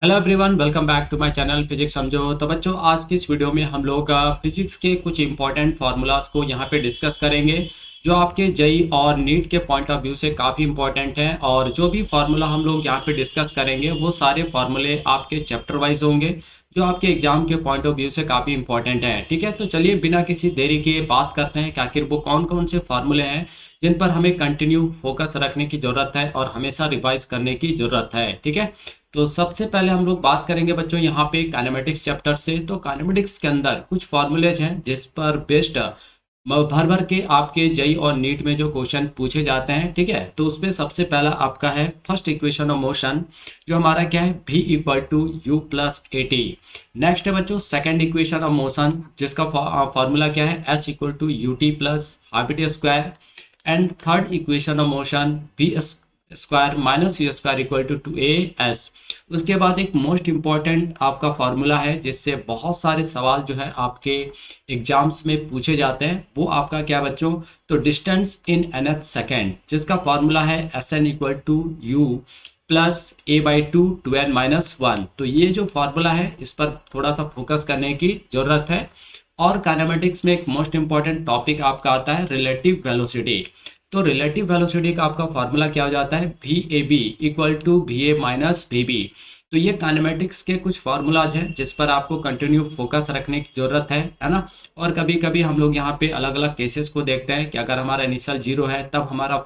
Hello everyone, welcome back to my channel physics समझो। तो बच्चों, आज की इस वीडियो में हम लोग फिजिक्स के कुछ इंपॉर्टेंट फार्मूलाज को यहाँ पे डिस्कस करेंगे जो आपके जेई और नीट के पॉइंट ऑफ व्यू से काफ़ी इंपॉर्टेंट हैं। और जो भी फार्मूला हम लोग यहाँ पे डिस्कस करेंगे वो सारे फार्मूले आपके चैप्टर वाइज होंगे जो आपके एग्जाम के पॉइंट ऑफ व्यू से काफ़ी इंपॉर्टेंट हैं। ठीक है, तो चलिए बिना किसी देरी के बात करते हैं कि आखिर वो कौन कौन से फार्मूले हैं जिन पर हमें कंटिन्यू फोकस रखने की ज़रूरत है और हमेशा रिवाइज करने की ज़रूरत है। ठीक है, तो सबसे पहले हम लोग बात करेंगे बच्चों यहाँ पे काइनेमेटिक्स चैप्टर से। तो काइनेमेटिक्स के अंदर कुछ फॉर्मूलेज हैं जिस पर बेस्ड भर भर के आपके जेई और नीट में जो क्वेश्चन पूछे जाते हैं। ठीक है, तो उसमें सबसे पहला आपका है फर्स्ट इक्वेशन ऑफ मोशन, जो हमारा क्या है v equal to u plus a t. Next है बच्चों सेकेंड इक्वेशन ऑफ मोशन जिसका फॉर्मूला क्या है h equal to u t plus half t square. And third equation of motion v square minus u square equal to two a s. उसके बाद एक most important आपका formula है जिससे बहुत सारे सवाल जो है आपके एग्जाम्स में पूछे जाते हैं। वो आपका क्या बच्चों, तो डिस्टेंस इन nth सेकेंड, जिसका फॉर्मूला है s n equal to u plus a by two n minus one. तो ये जो फॉर्मूला है इस पर थोड़ा सा फोकस करने की ज़रूरत है। और काइनेमेटिक्स में एक मोस्ट इंपॉर्टेंट टॉपिक आपका आता है रिलेटिव वेलोसिटी। तो रिलेटिव वेलोसिटी का आपका फार्मूला क्या हो जाता है v a b equal to v a minus v b. तो ये काइनेमेटिक्स के कुछ फार्मूलाज हैं जिस पर आपको कंटिन्यू फोकस रखने की ज़रूरत है ना। और कभी कभी हम लोग यहाँ पे अलग अलग केसेस को देखते हैं कि अगर हमारा इनिशियल जीरो है तब हमारा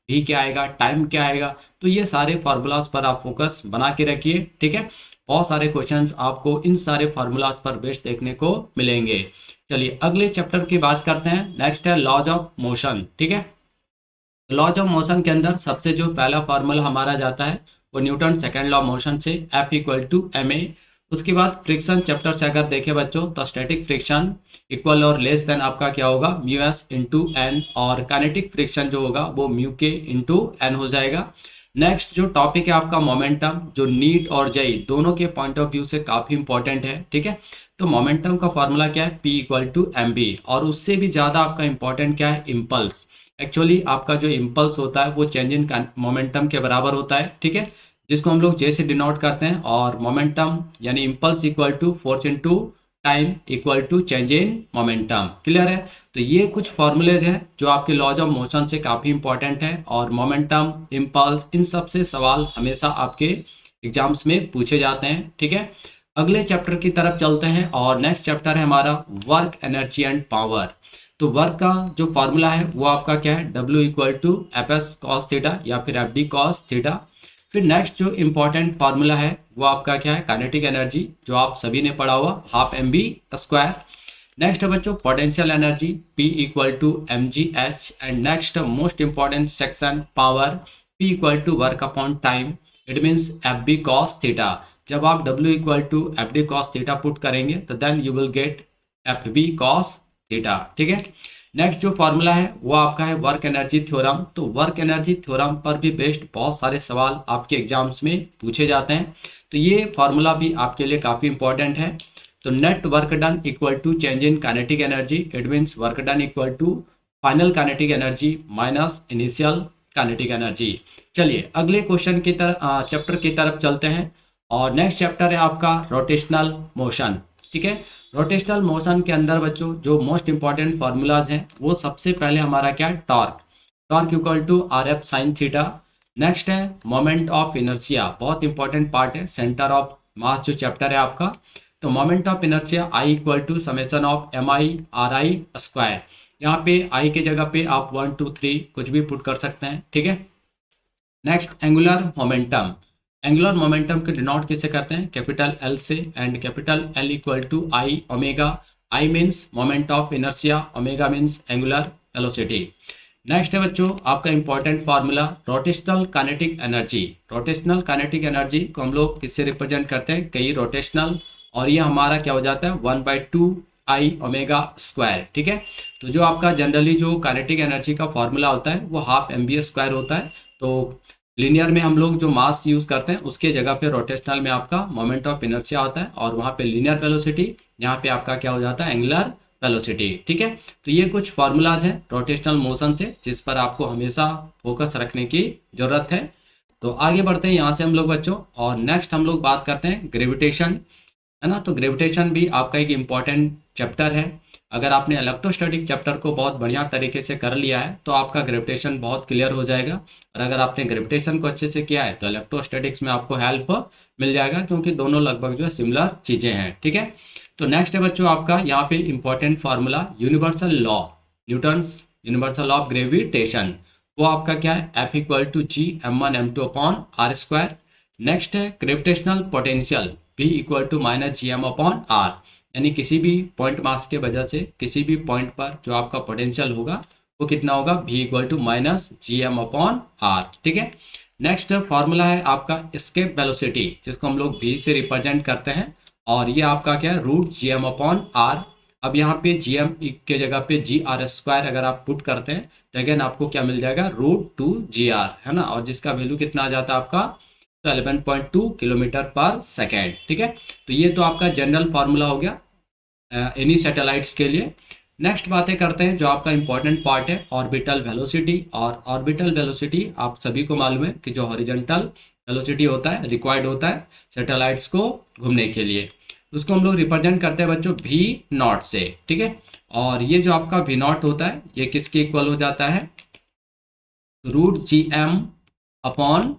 भी क्या आएगा, टाइम क्या आएगा। तो ये सारे फार्मूलाज पर आप फोकस बना के रखिए। ठीक है, बहुत सारे क्वेश्चंस आपको इन सारे फार्मूलाज पर बेस्ड देखने को मिलेंगे। चलिए अगले चैप्टर की बात करते हैं। नेक्स्ट है लॉज ऑफ मोशन। ठीक है, लॉज ऑफ मोशन के अंदर सबसे जो पहला फार्मूला हमारा जाता है वो न्यूटन सेकंड लॉ मोशन से F equal to m a. उसके बाद फ्रिक्शन चैप्टर से अगर देखें बच्चों तो स्टैटिक फ्रिक्शन इक्वल और लेस देन आपका क्या होगा म्यू एस इंटू एन, और काइनेटिक फ्रिक्शन जो होगा वो म्यू के इंटू एन हो जाएगा। नेक्स्ट जो टॉपिक है आपका मोमेंटम, जो नीट और जेई दोनों के पॉइंट ऑफ व्यू से काफ़ी इंपॉर्टेंट है। ठीक है, तो मोमेंटम का फॉर्मूला क्या है P equal to m v, और उससे भी ज़्यादा आपका इंपॉर्टेंट क्या है इम्पल्स। एक्चुअली आपका जो इम्पल्स होता है वो चेंज इन मोमेंटम के बराबर होता है। ठीक है, जिसको हम लोग जे से डिनोट करते हैं, और मोमेंटम यानी impulse equal to force into time equal to change in momentum. Clear है, तो ये कुछ फॉर्मूलेज हैं जो आपके लॉज ऑफ मोशन से काफ़ी इंपॉर्टेंट है। और मोमेंटम, इम्पल्स, इन सब से सवाल हमेशा आपके एग्जाम्स में पूछे जाते हैं। ठीक है, अगले चैप्टर की तरफ चलते हैं और नेक्स्ट चैप्टर है हमारा वर्क, एनर्जी एंड पावर। तो वर्क का जो फॉर्मूला है वो आपका क्या है W equal to f s cos theta या फिर एफ डी कॉस थीटा। फिर नेक्स्ट जो इंपॉर्टेंट फार्मूला है वो आपका क्या है काइनेटिक एनर्जी, जो आप सभी ने पढ़ा हुआ half m v square. Next है बच्चों potential energy P equal to m g h. And next most important section power P equal to work upon time, it means f v cos theta. जब आप W equal to f d cos theta put करेंगे तो then you will get f v cos theta. ठीक है, next जो formula है वो आपका है वर्क एनर्जी थ्योरम। तो वर्क एनर्जी थ्योरम पर भी बेस्ड बहुत सारे सवाल आपके एग्जाम्स में पूछे जाते हैं। तो ये फॉर्मूला भी आपके लिए काफ़ी इंपॉर्टेंट है। तो net work done equal to change in kinetic energy, it means work done equal to final kinetic energy minus initial kinetic energy. चलिए अगले क्वेश्चन की तरफ चैप्टर की तरफ चलते हैं। और नेक्स्ट चैप्टर है आपका रोटेशनल मोशन। ठीक है, रोटेशनल मोशन के अंदर बच्चों जो मोस्ट इंपॉर्टेंट फार्मूलाज हैं वो सबसे पहले हमारा क्या है torque, torque equal to r f sine theta. Next है मोमेंट ऑफ इनर्शिया, बहुत इंपॉर्टेंट पार्ट है, सेंटर ऑफ मास जो चैप्टर है आपका। तो moment of inertia I equal to summation of m i r i square. यहाँ पे आई के जगह पे आप 1 2 3 कुछ भी पुट कर सकते हैं। ठीक है, next angular momentum, angular momentum के डिनोट किसे करते हैं कैपिटल एल से, and capital L equal to I omega. I means moment of inertia, omega means angular velocity. Next है बच्चों आपका important formula rotational kinetic energy. Rotational kinetic energy को हम लोग किससे रिप्रेजेंट करते हैं कई रोटेशनल, और ये हमारा क्या हो जाता है 1/2 आई ओमेगा स्क्वायर। ठीक है, तो जो आपका जनरली जो काइनेटिक एनर्जी का फार्मूला होता है वो हाफ एम बी स्क्वायर होता है। तो लीनियर में हम लोग जो मास यूज करते हैं उसके जगह पे रोटेशनल में आपका मोमेंट ऑफ इनर्शिया होता है, और वहाँ पे लीनियर वेलोसिटी, यहाँ पे आपका क्या हो जाता है एंगुलर वेलोसिटी। ठीक है, तो ये कुछ फार्मूलाज हैं रोटेशनल मोशन से जिस पर आपको हमेशा फोकस रखने की जरूरत है। तो आगे बढ़ते हैं यहाँ से हम लोग बच्चों, और नेक्स्ट हम लोग बात करते हैं ग्रेविटेशन, है ना। तो ग्रेविटेशन भी आपका एक इम्पॉर्टेंट चैप्टर है। अगर आपने इलेक्ट्रोस्टैटिक चैप्टर को बहुत बढ़िया तरीके से कर लिया है तो आपका ग्रेविटेशन बहुत क्लियर हो जाएगा, और अगर आपने ग्रेविटेशन को अच्छे से किया है तो इलेक्ट्रोस्टैटिक्स में आपको हेल्प मिल जाएगा, क्योंकि दोनों लगभग जो है सिमिलर चीज़ें हैं, ठीक है। तो नेक्स्ट है बच्चों आपका यहाँ पे important formula universal law, Newton's universal law of gravitation. वो आपका क्या है, F equal to G M one M two upon R square. Next है gravitational potential, P equal to minus G M upon R, यानी किसी भी point mass के वजह से किसी भी पॉइंट पर जो आपका पोटेंशियल होगा वो कितना होगा, v equal to minus G M upon r, ठीक है। नेक्स्ट फॉर्मूला है आपका एस्केप वेलोसिटी, जिसको हम लोग v से रिप्रेजेंट करते हैं, और ये आपका क्या है, root g M upon r. अब यहाँ पे जी एम के जगह पे जी आर स्क्वायर अगर आप पुट करते हैं तो अगेन आपको क्या मिल जाएगा, रूट टू जी आर, है ना, और जिसका वैल्यू कितना आ जाता है आपका, तो 11.2 किलोमीटर पर सेकेंड, ठीक है। तो ये तो आपका जनरल फार्मूला हो गया एनी सैटेलाइट्स के लिए। नेक्स्ट बातें करते हैं जो आपका इंपॉर्टेंट पार्ट है ऑर्बिटल वेलोसिटी। और ऑर्बिटल वेलोसिटी आप सभी को मालूम है कि जो हॉरिजॉन्टल वेलोसिटी होता है रिक्वायर्ड होता है सैटेलाइट्स को घूमने के लिए, उसको हम लोग रिप्रेजेंट करते हैं बच्चों भी नॉट से, ठीक है। और ये जो आपका भी नॉट होता है ये किसके इक्वल हो जाता है, root g M upon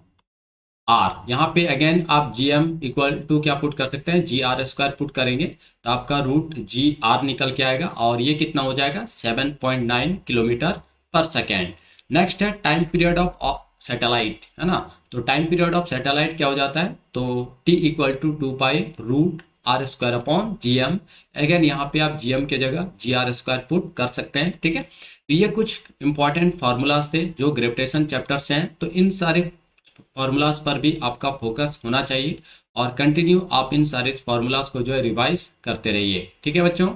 r. यहाँ पे अगेन आप जी एम इक्वल टू क्या पुट कर सकते हैं, जी आर स्क्वायर पुट करेंगे तो आपका रूट जी आर निकल के आएगा, और ये कितना हो जाएगा, 7.9 किलोमीटर पर सेकेंड। नेक्स्ट है टाइम पीरियड ऑफ सैटेलाइट, है ना। तो टाइम पीरियड ऑफ सैटेलाइट क्या हो जाता है, तो t equal to 2 pi root r square upon g m. Again यहाँ पे आप जी एम के जगह जी आर स्क्वायर पुट कर सकते हैं, ठीक है। तो ये कुछ इंपॉर्टेंट फार्मूलाज थे जो ग्रेविटेशन चैप्टर से हैं, तो इन सारे फार्मूलाज पर भी आपका फोकस होना चाहिए, और कंटिन्यू आप इन सारे फार्मूलाज को जो है रिवाइज करते रहिए, ठीक है बच्चों।